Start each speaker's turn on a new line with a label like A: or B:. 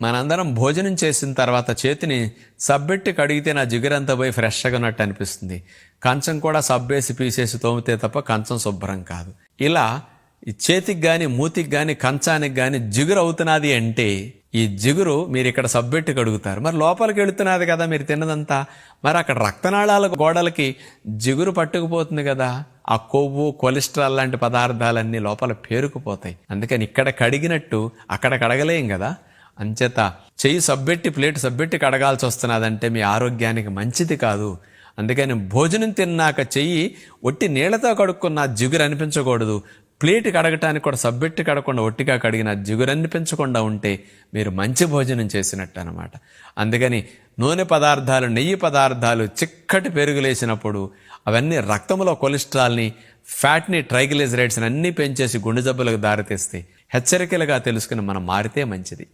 A: మనందరం భోజనం చేసిన తర్వాత చేతిని సబ్బెట్టి కడిగితే నా జిగురంతా పోయి ఫ్రెష్గా ఉన్నట్టు అనిపిస్తుంది. కంచం కూడా సబ్బేసి పీసేసి తోమితే తప్ప కంచం శుభ్రం కాదు. ఇలా ఈ చేతికి కానీ మూతికి కానీ కంచానికి కానీ జిగురు అవుతున్నది అంటే ఈ జిగురు మీరు ఇక్కడ సబ్బెట్టి కడుగుతారు, మరి లోపలికి వెళుతున్నది కదా మీరు తిన్నదంతా, మరి అక్కడ రక్తనాళాల గోడలకి జిగురు పట్టుకుపోతుంది కదా, ఆ కొవ్వు కొలెస్ట్రాల్ లాంటి పదార్థాలన్నీ లోపల పేరుకుపోతాయి. అందుకని ఇక్కడ కడిగినట్టు అక్కడ కడగలేం కదా. అంచేత చెయ్యి సబ్బెట్టి ప్లేట్ సబ్బెట్టి కడగాల్సి వస్తున్నదంటే మీ ఆరోగ్యానికి మంచిది కాదు. అందుకని భోజనం తిన్నాక చెయ్యి ఒట్టి నీళ్లతో కడుక్కున్న జిగురు అనిపించకూడదు. ప్లేట్ కడగటానికి కూడా సబ్బెట్టి కడగకుండా ఒట్టిగా కడిగిన జిగురు అనిపించకుండా ఉంటే మీరు మంచి భోజనం చేసినట్టు అనమాట. అందుకని నూనె పదార్థాలు, నెయ్యి పదార్థాలు, చిక్కటి పెరుగులేసినప్పుడు అవన్నీ రక్తంలో కొలెస్ట్రాల్ని, ఫ్యాట్ని, ట్రైగ్లిజరైడ్స్ని అన్నీ పెంచేసి గుండె జబ్బులకు దారితీస్తాయి. హెచ్చరికలుగా తెలుసుకుని మనం మారితే మంచిది.